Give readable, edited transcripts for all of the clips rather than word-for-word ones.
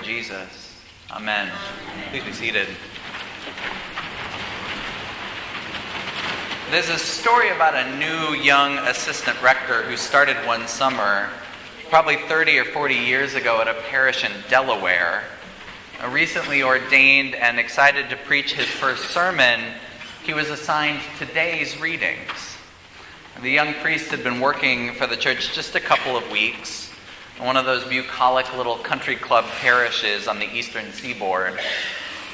Jesus. Amen. Please be seated. There's a story about a new young assistant rector who started one summer, probably 30 or 40 years ago at a parish in Delaware. Recently ordained and excited to preach his first sermon, he was assigned today's readings. The young priest had been working for the church just a couple of weeks in one of those bucolic little country club parishes on the eastern seaboard.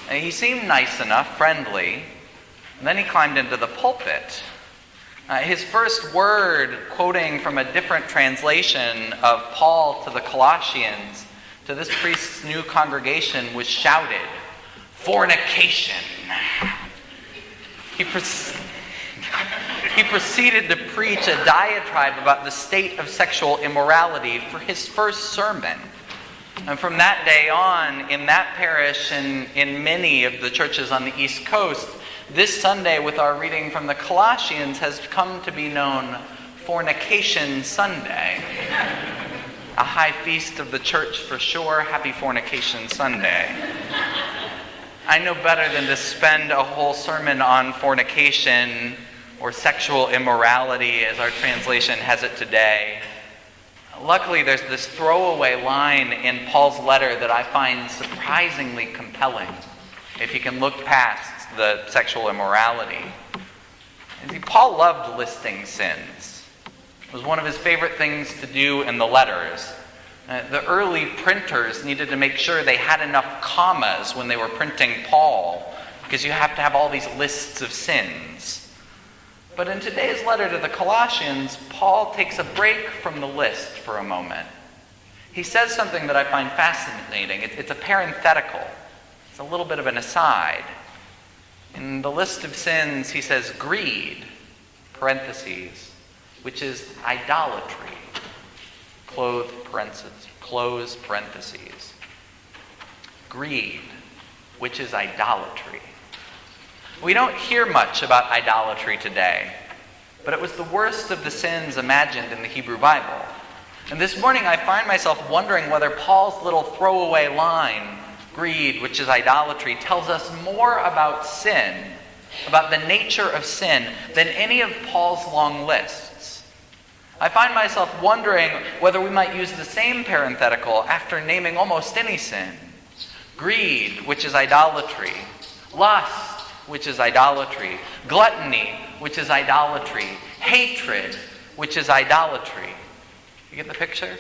And he seemed nice enough, friendly. And then he climbed into the pulpit. His first word, quoting from a different translation of Paul to the Colossians, to this priest's new congregation, was shouted, "Fornication." He proceeded to preach a diatribe about the state of sexual immorality for his first sermon. And from that day on, in that parish and in many of the churches on the East Coast, this Sunday with our reading from the Colossians has come to be known Fornication Sunday. A high feast of the church for sure. Happy Fornication Sunday. I know better than to spend a whole sermon on fornication or sexual immorality, as our translation has it today. Luckily, there's this throwaway line in Paul's letter that I find surprisingly compelling, if you can look past the sexual immorality. And see, Paul loved listing sins. It was one of his favorite things to do in the letters. The early printers needed to make sure they had enough commas when they were printing Paul, because you have to have all these lists of sins. But in today's letter to the Colossians, Paul takes a break from the list for a moment. He says something that I find fascinating. It's a parenthetical. It's a little bit of an aside. In the list of sins, he says greed, parentheses, which is idolatry, close parentheses. Greed, which is idolatry. We don't hear much about idolatry today, but it was the worst of the sins imagined in the Hebrew Bible. And this morning I find myself wondering whether Paul's little throwaway line, greed, which is idolatry, tells us more about sin, about the nature of sin, than any of Paul's long lists. I find myself wondering whether we might use the same parenthetical after naming almost any sin. Greed, which is idolatry. Lust, which is idolatry. Gluttony, which is idolatry. Hatred, which is idolatry. You get the picture?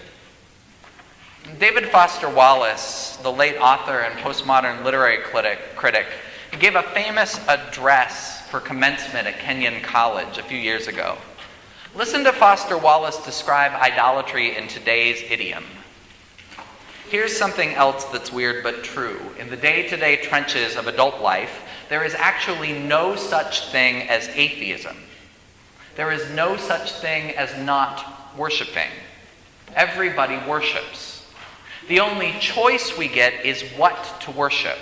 David Foster Wallace, the late author and postmodern literary critic, he gave a famous address for commencement at Kenyon College a few years ago. Listen to Foster Wallace describe idolatry in today's idiom. Here's something else that's weird but true. In the day-to-day trenches of adult life, there is actually no such thing as atheism. There is no such thing as not worshiping. Everybody worships. The only choice we get is what to worship.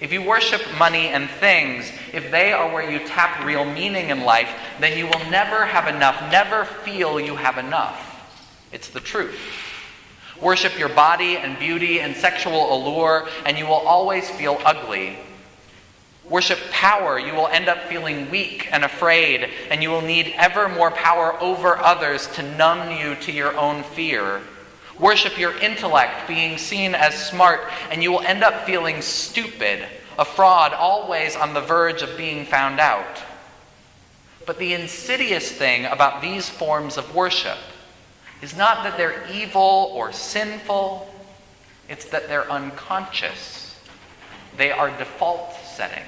If you worship money and things, if they are where you tap real meaning in life, then you will never have enough, never feel you have enough. It's the truth. Worship your body and beauty and sexual allure, and you will always feel ugly. Worship power, you will end up feeling weak and afraid, and you will need ever more power over others to numb you to your own fear. Worship your intellect, being seen as smart, and you will end up feeling stupid, a fraud, always on the verge of being found out. But the insidious thing about these forms of worship is not that they're evil or sinful, it's that they're unconscious. They are default settings.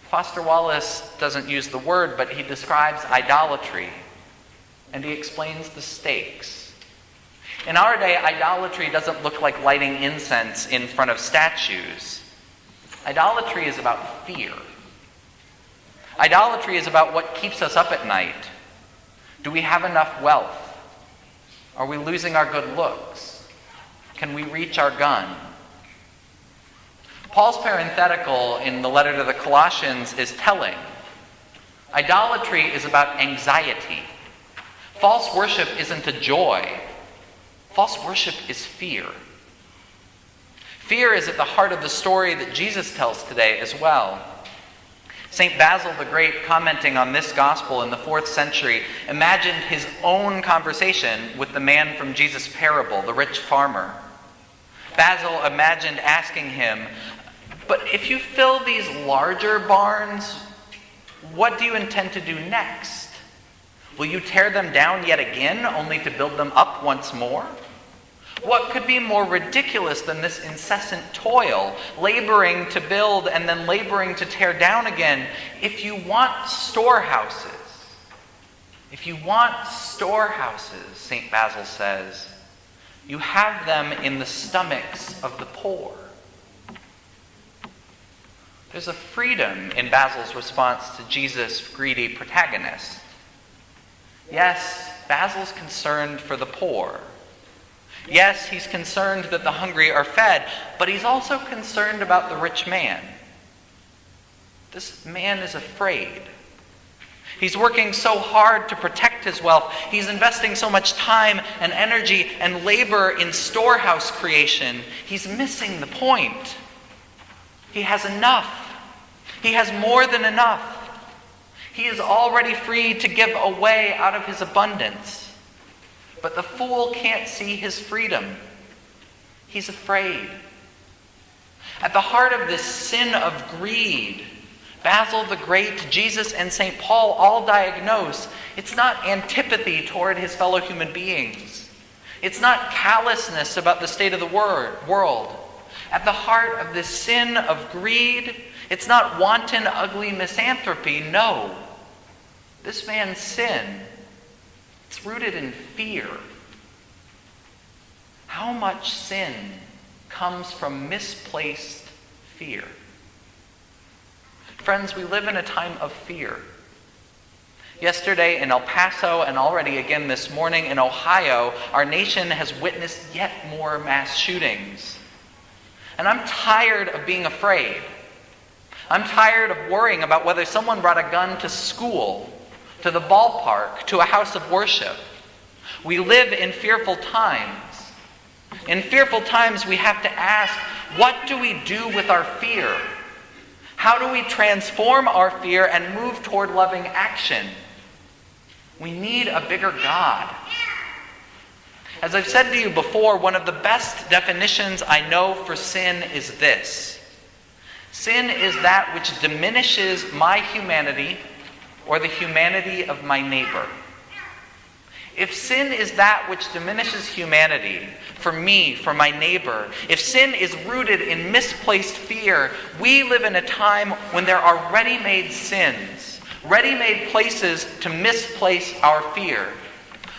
Foster Wallace doesn't use the word, but he describes idolatry, and he explains the stakes. In our day, idolatry doesn't look like lighting incense in front of statues. Idolatry is about fear. Idolatry is about what keeps us up at night. Do we have enough wealth? Are we losing our good looks? Can we reach our gun? Paul's parenthetical in the letter to the Colossians is telling. Idolatry is about anxiety. False worship isn't a joy. False worship is fear. Fear is at the heart of the story that Jesus tells today as well. St. Basil the Great, commenting on this gospel in the 4th century, imagined his own conversation with the man from Jesus' parable, the rich farmer. Basil imagined asking him, "But if you fill these larger barns, what do you intend to do next? Will you tear them down yet again, only to build them up once more? What could be more ridiculous than this incessant toil, laboring to build and then laboring to tear down again? If you want storehouses, St. Basil says, you have them in the stomachs of the poor." There's a freedom in Basil's response to Jesus' greedy protagonist. Yes, Basil's concerned for the poor. Yes, he's concerned that the hungry are fed, but he's also concerned about the rich man. This man is afraid. He's working so hard to protect his wealth. He's investing so much time and energy and labor in storehouse creation. He's missing the point. He has enough. He has more than enough. He is already free to give away out of his abundance. But the fool can't see his freedom. He's afraid. At the heart of this sin of greed, Basil the Great, Jesus, and St. Paul all diagnose it's not antipathy toward his fellow human beings. It's not callousness about the state of the world. At the heart of this sin of greed, it's not wanton, ugly misanthropy. No. This man's sin, it's rooted in fear. How much sin comes from misplaced fear? Friends, we live in a time of fear. Yesterday in El Paso and already again this morning in Ohio, our nation has witnessed yet more mass shootings. And I'm tired of being afraid. I'm tired of worrying about whether someone brought a gun to school, to the ballpark, to a house of worship. We live in fearful times. In fearful times, we have to ask, what do we do with our fear? How do we transform our fear and move toward loving action? We need a bigger God. As I've said to you before, one of the best definitions I know for sin is this. Sin is that which diminishes my humanity or the humanity of my neighbor. If sin is that which diminishes humanity for me, for my neighbor, if sin is rooted in misplaced fear, we live in a time when there are ready-made sins, ready-made places to misplace our fear.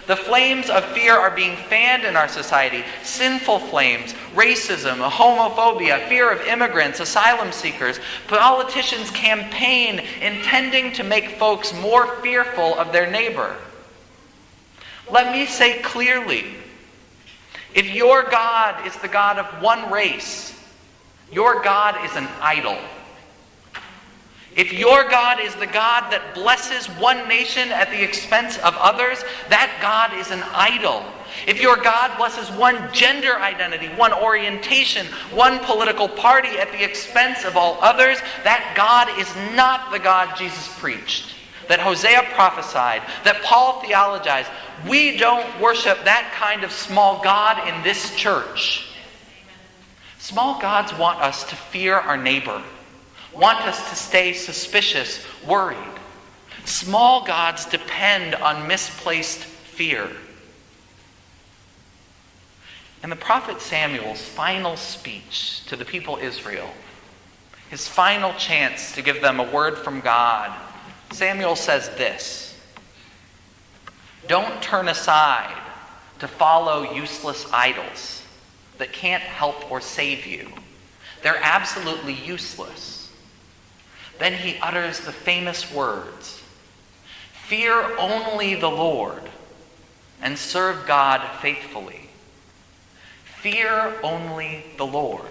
The flames of fear are being fanned in our society. Sinful flames, racism, homophobia, fear of immigrants, asylum seekers. Politicians campaign intending to make folks more fearful of their neighbor. Let me say clearly, if your God is the God of one race, your God is an idol. If your God is the God that blesses one nation at the expense of others, that God is an idol. If your God blesses one gender identity, one orientation, one political party at the expense of all others, that God is not the God Jesus preached, that Hosea prophesied, that Paul theologized. We don't worship that kind of small God in this church. Small gods want us to fear our neighbor, want us to stay suspicious, worried. Small gods depend on misplaced fear. In the prophet Samuel's final speech to the people Israel, his final chance to give them a word from God, Samuel says this: don't turn aside to follow useless idols that can't help or save you. They're absolutely useless. Then he utters the famous words, fear only the Lord and serve God faithfully. Fear only the Lord.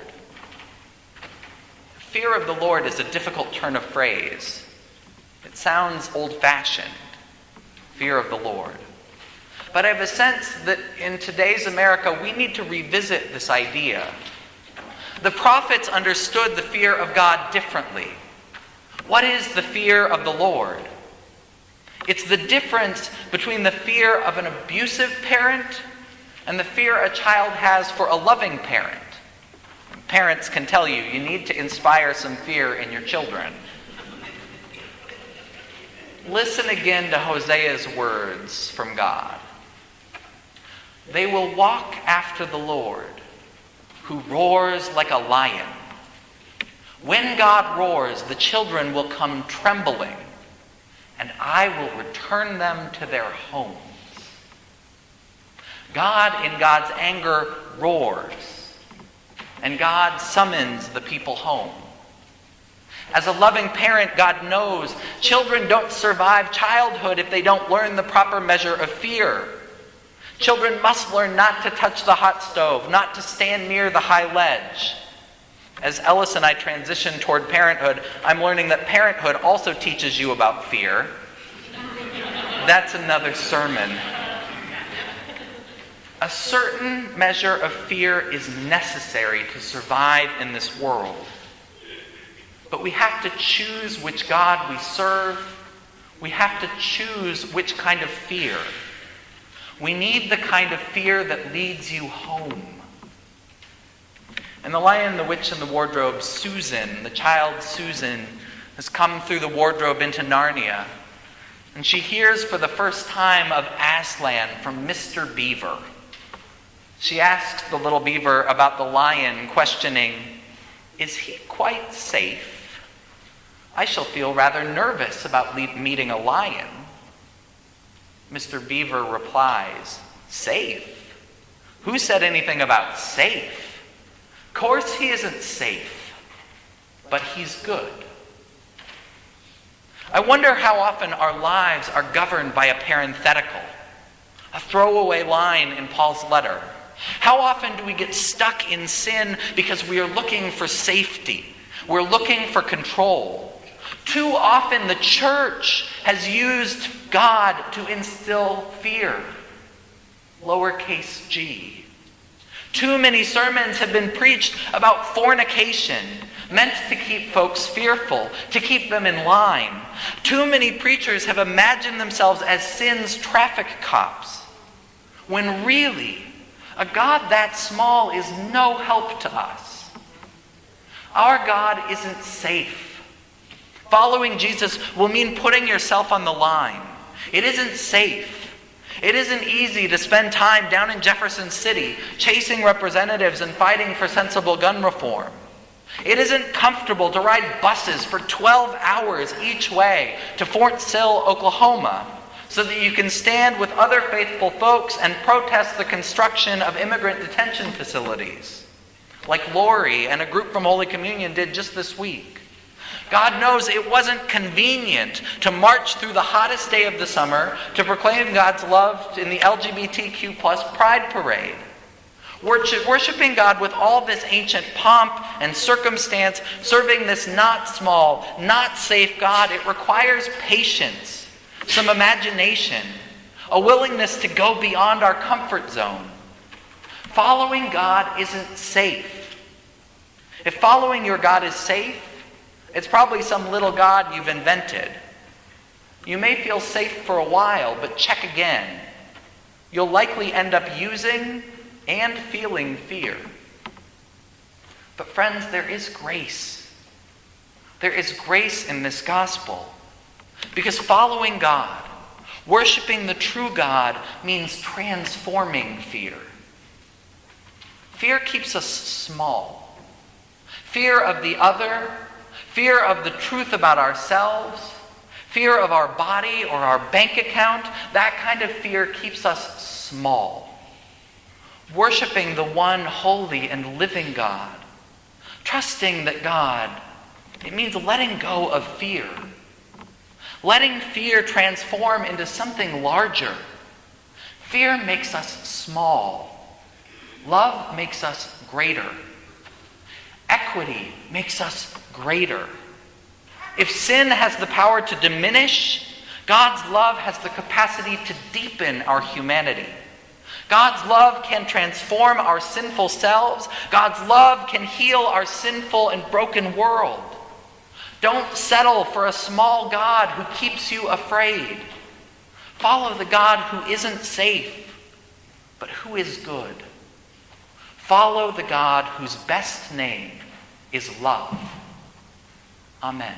Fear of the Lord is a difficult turn of phrase. It sounds old-fashioned. Fear of the Lord. But I have a sense that in today's America, we need to revisit this idea. The prophets understood the fear of God differently. What is the fear of the Lord? It's the difference between the fear of an abusive parent and the fear a child has for a loving parent. Parents can tell you, you need to inspire some fear in your children. Listen again to Hosea's words from God. They will walk after the Lord, who roars like a lion. When God roars, the children will come trembling, and I will return them to their homes. God, in God's anger, roars, and God summons the people home. As a loving parent, God knows children don't survive childhood if they don't learn the proper measure of fear. Children must learn not to touch the hot stove, not to stand near the high ledge. As Ellis and I transition toward parenthood, I'm learning that parenthood also teaches you about fear. That's another sermon. A certain measure of fear is necessary to survive in this world. But we have to choose which God we serve. We have to choose which kind of fear. We need the kind of fear that leads you home. In The Lion, the Witch, and the Wardrobe, Susan, the child Susan, has come through the wardrobe into Narnia. And she hears for the first time of Aslan from Mr. Beaver. She asks the little beaver about the lion, questioning, "Is he quite safe? I shall feel rather nervous about meeting a lion." Mr. Beaver replies, "Safe? Who said anything about safe? Of course he isn't safe, but he's good." I wonder how often our lives are governed by a parenthetical, a throwaway line in Paul's letter. How often do we get stuck in sin because we are looking for safety? We're looking for control. Too often the church has used God to instill fear, lowercase g. Too many sermons have been preached about fornication, meant to keep folks fearful, to keep them in line. Too many preachers have imagined themselves as sin's traffic cops, when really, a God that small is no help to us. Our God isn't safe. Following Jesus will mean putting yourself on the line. It isn't safe. It isn't easy to spend time down in Jefferson City chasing representatives and fighting for sensible gun reform. It isn't comfortable to ride buses for 12 hours each way to Fort Sill, Oklahoma, so that you can stand with other faithful folks and protest the construction of immigrant detention facilities, like Lori and a group from Holy Communion did just this week. God knows it wasn't convenient to march through the hottest day of the summer to proclaim God's love in the LGBTQ+ Pride Parade. Worshiping God with all this ancient pomp and circumstance, serving this not small, not safe God, it requires patience, some imagination, a willingness to go beyond our comfort zone. Following God isn't safe. If following your God is safe, it's probably some little God you've invented. You may feel safe for a while, but check again. You'll likely end up using and feeling fear. But friends, there is grace. There is grace in this gospel. Because following God, worshiping the true God, means transforming fear. Fear keeps us small. Fear of the other, fear of the truth about ourselves, fear of our body or our bank account, that kind of fear keeps us small. Worshiping the one holy and living God, trusting that God, it means letting go of fear. Letting fear transform into something larger. Fear makes us small. Love makes us greater. Equity makes us greater. If sin has the power to diminish, God's love has the capacity to deepen our humanity. God's love can transform our sinful selves. God's love can heal our sinful and broken world. Don't settle for a small God who keeps you afraid. Follow the God who isn't safe, but who is good. Follow the God whose best name is love. Amen.